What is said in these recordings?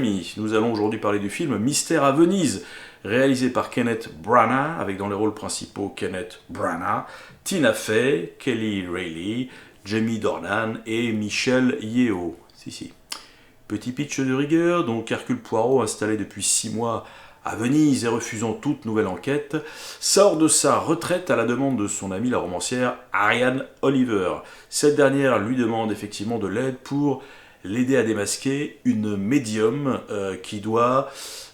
amis, nous allons aujourd'hui parler du film Mystère à Venise, réalisé par Kenneth Branagh, avec dans les rôles principaux Kenneth Branagh, Tina Fey, Kelly Reilly, Jamie Dornan et Michelle Yeoh. Si. Petit pitch de rigueur, donc Hercule Poirot, installé depuis 6 mois à Venise et refusant toute nouvelle enquête, sort de sa retraite à la demande de son amie la romancière Ariane Oliver. Cette dernière lui demande effectivement de l'aide pour l'aider à démasquer une médium qui doit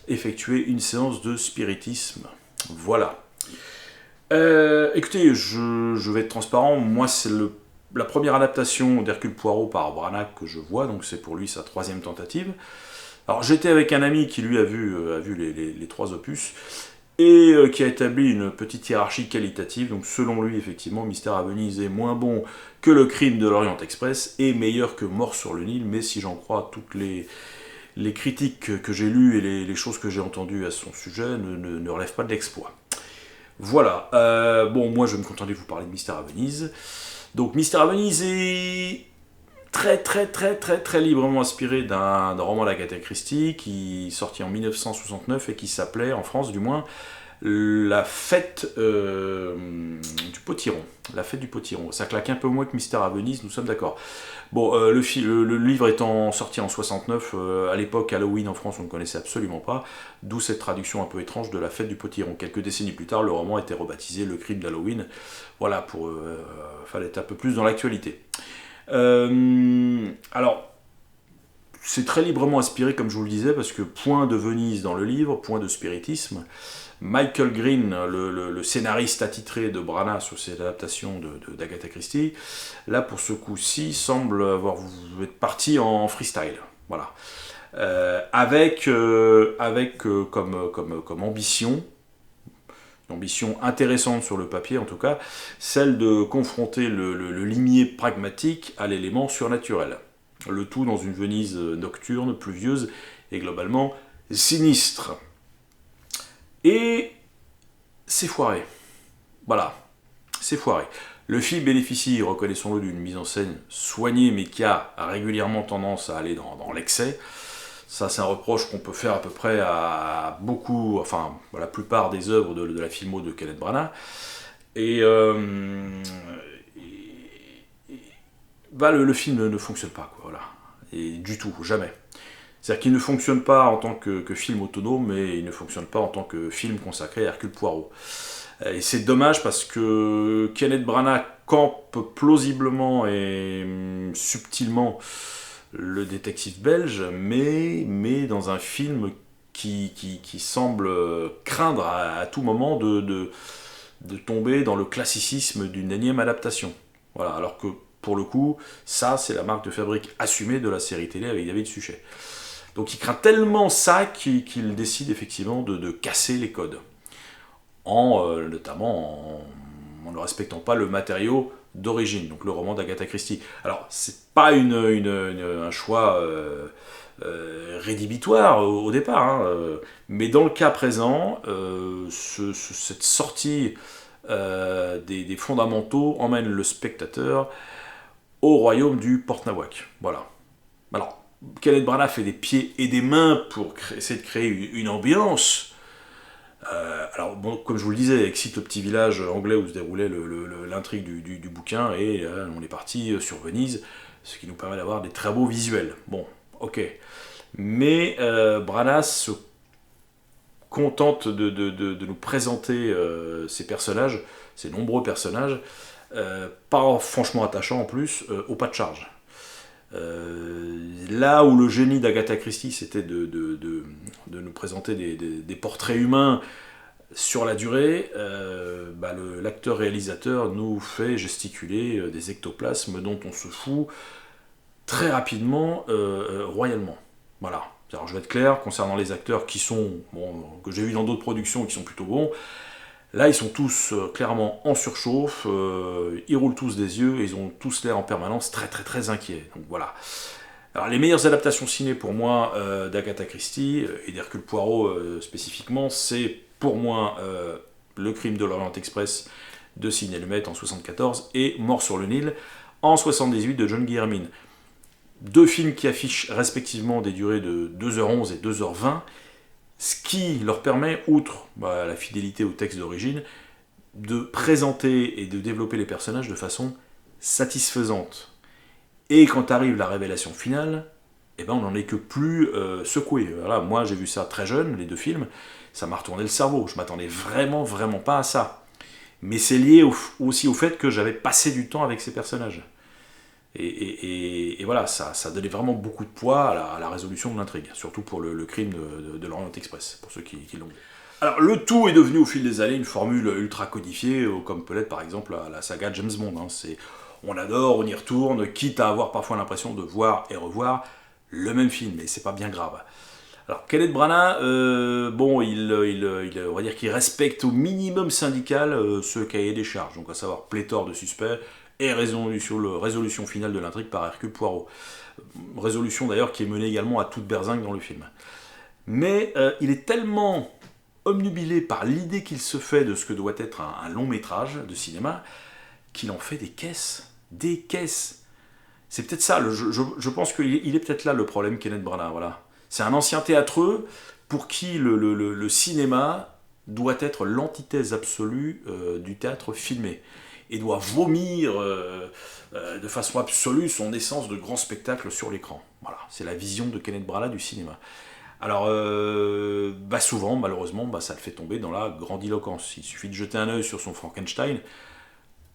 effectuer une séance de spiritisme. Voilà. Écoutez, je vais être transparent, moi c'est la première adaptation d'Hercule Poirot par Branagh que je vois, donc c'est pour lui sa 3e tentative. Alors j'étais avec un ami qui lui a vu les 3 opus et qui a établi une petite hiérarchie qualitative. Donc selon lui, effectivement, Mystère à Venise est moins bon que Le Crime de l'Orient Express et meilleur que Mort sur le Nil, mais si j'en crois toutes les critiques que j'ai lues et les choses que j'ai entendues à son sujet ne relèvent pas de l'exploit. Voilà, bon moi je vais me contenter de vous parler de Mystère à Venise. Donc Mystère à Venise est très librement inspiré d'un roman d'Agatha Christie qui sorti en 1969 et qui s'appelait, en France du moins, La Fête du Potiron. La Fête du Potiron. Ça claque un peu moins que Mystère à Venise, nous sommes d'accord. Bon, le livre étant sorti en 69, à l'époque Halloween en France on ne connaissait absolument pas, d'où cette traduction un peu étrange de La Fête du Potiron. Quelques décennies plus tard, le roman était rebaptisé Le Crime d'Halloween. Voilà, fallait être un peu plus dans l'actualité. Alors, c'est très librement inspiré, comme je vous le disais, parce que point de Venise dans le livre, point de spiritisme. Michael Green, le scénariste attitré de Branagh sur cette adaptation d'Agatha Christie, là pour ce coup-ci semble être parti en freestyle. Voilà. Avec comme ambition, une ambition intéressante sur le papier en tout cas, celle de confronter le limier pragmatique à l'élément surnaturel. Le tout dans une Venise nocturne, pluvieuse et globalement sinistre. Et c'est foiré. Voilà, c'est foiré. Le film bénéficie, reconnaissons-le, d'une mise en scène soignée mais qui a régulièrement tendance à aller dans l'excès. Ça, c'est un reproche qu'on peut faire à peu près à beaucoup, enfin, à la plupart des œuvres de la filmo de Kenneth Branagh. Et le film ne fonctionne pas, quoi, voilà. Et du tout, jamais. C'est-à-dire qu'il ne fonctionne pas en tant que film autonome, mais il ne fonctionne pas en tant que film consacré à Hercule Poirot. Et c'est dommage parce que Kenneth Branagh campe plausiblement et subtilement le détective belge, mais dans un film qui semble craindre à tout moment de tomber dans le classicisme d'une énième adaptation. Voilà, alors que pour le coup, ça c'est la marque de fabrique assumée de la série télé avec David Suchet. Donc il craint tellement ça qu'il décide effectivement de casser les codes, notamment en ne respectant pas le matériau d'origine, donc le roman d'Agatha Christie. Alors, c'est pas un choix rédhibitoire au départ, hein, mais dans le cas présent, cette sortie des fondamentaux emmène le spectateur au royaume du Porte-Nawak. Voilà. Alors, Kenneth Branagh fait des pieds et des mains pour essayer de créer une ambiance. Alors, bon, comme je vous le disais, excite le petit village anglais où se déroulait l'intrigue du bouquin, et on est parti sur Venise, ce qui nous permet d'avoir des très beaux visuels. Bon, ok. Mais Branagh se contente de nous présenter ces personnages, ces nombreux personnages, pas franchement attachants en plus, au pas de charge. Là où le génie d'Agatha Christie, c'était de nous présenter des portraits humains sur la durée, l'acteur-réalisateur nous fait gesticuler des ectoplasmes dont on se fout très rapidement, royalement. Voilà. Alors je vais être clair, concernant les acteurs que j'ai vus dans d'autres productions qui sont plutôt bons, là ils sont tous clairement en surchauffe, ils roulent tous des yeux et ils ont tous l'air en permanence très inquiets. Donc voilà. Alors les meilleures adaptations ciné pour moi d'Agatha Christie et d'Hercule Poirot spécifiquement, c'est pour moi Le Crime de l'Orient Express de Sidney Lumet en 1974 et Mort sur le Nil en 1978 de John Guillermin. Deux films qui affichent respectivement des durées de 2h11 et 2h20, ce qui leur permet, outre la fidélité au texte d'origine, de présenter et de développer les personnages de façon satisfaisante. Et quand arrive la révélation finale, eh ben on n'en est que plus secoué. Voilà, moi j'ai vu ça très jeune, les deux films, ça m'a retourné le cerveau, je m'attendais vraiment pas à ça. Mais c'est lié aussi au fait que j'avais passé du temps avec ces personnages. Et voilà, ça donnait vraiment beaucoup de poids à la résolution de l'intrigue, surtout pour le crime de l'Orient Express, pour ceux qui l'ont vu. Alors le tout est devenu au fil des années une formule ultra codifiée, comme peut l'être par exemple la saga James Bond. On adore, on y retourne, quitte à avoir parfois l'impression de voir et revoir le même film, et c'est pas bien grave. Alors Kenneth Branagh, on va dire qu'il respecte au minimum syndical ce cahier des charges, donc à savoir pléthore de suspects et résolution finale de l'intrigue par Hercule Poirot. Résolution d'ailleurs qui est menée également à toute berzingue dans le film. Mais il est tellement omnubilé par l'idée qu'il se fait de ce que doit être un long métrage de cinéma, qu'il en fait des caisses. Des caisses. C'est peut-être ça, je pense qu'il est peut-être là le problème, Kenneth Branagh, voilà. C'est un ancien théâtreux pour qui le cinéma doit être l'antithèse absolue du théâtre filmé, et doit vomir de façon absolue son essence de grand spectacle sur l'écran. Voilà, c'est la vision de Kenneth Branagh du cinéma. Alors, souvent, malheureusement, ça le fait tomber dans la grandiloquence. Il suffit de jeter un œil sur son Frankenstein,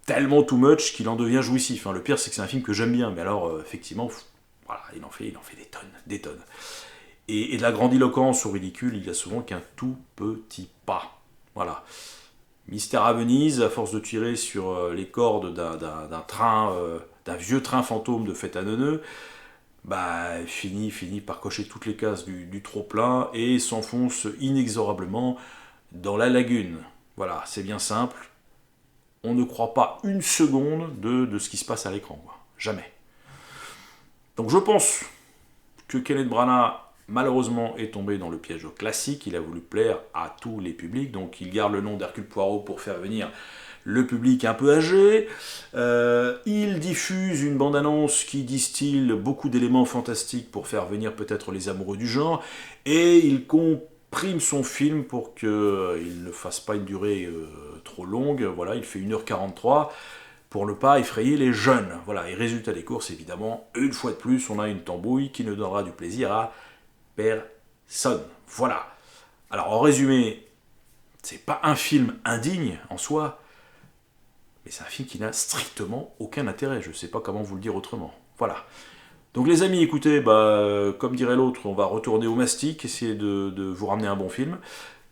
tellement too much qu'il en devient jouissif. Le pire, c'est que c'est un film que j'aime bien, mais alors, effectivement, voilà, il en fait des tonnes. Et de la grandiloquence au ridicule, il y a souvent qu'un tout petit pas. Voilà. Mystère à Venise, à force de tirer sur les cordes d'un train, d'un vieux train fantôme de fête à neuneux, finit par cocher toutes les cases du trop-plein et s'enfonce inexorablement dans la lagune. Voilà, c'est bien simple. On ne croit pas une seconde de ce qui se passe à l'écran. Jamais. Donc je pense que Kenneth Branagh, malheureusement, est tombé dans le piège classique. Il a voulu plaire à tous les publics, donc il garde le nom d'Hercule Poirot pour faire venir le public un peu âgé. Il diffuse une bande-annonce qui distille beaucoup d'éléments fantastiques pour faire venir peut-être les amoureux du genre, et il comprime son film pour qu'il ne fasse pas une durée trop longue. Voilà, il fait 1h43 pour ne pas effrayer les jeunes. Voilà, et résultat des courses, évidemment, une fois de plus, on a une tambouille qui ne donnera du plaisir à personne. Voilà. Alors en résumé, c'est pas un film indigne en soi, mais c'est un film qui n'a strictement aucun intérêt. Je ne sais pas comment vous le dire autrement. Voilà. Donc les amis, écoutez, comme dirait l'autre, on va retourner au mastic, essayer de vous ramener un bon film.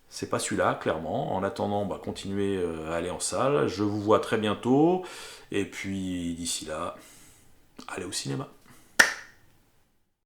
C'est pas celui-là, clairement. En attendant, continuez à aller en salle. Je vous vois très bientôt. Et puis d'ici là, allez au cinéma.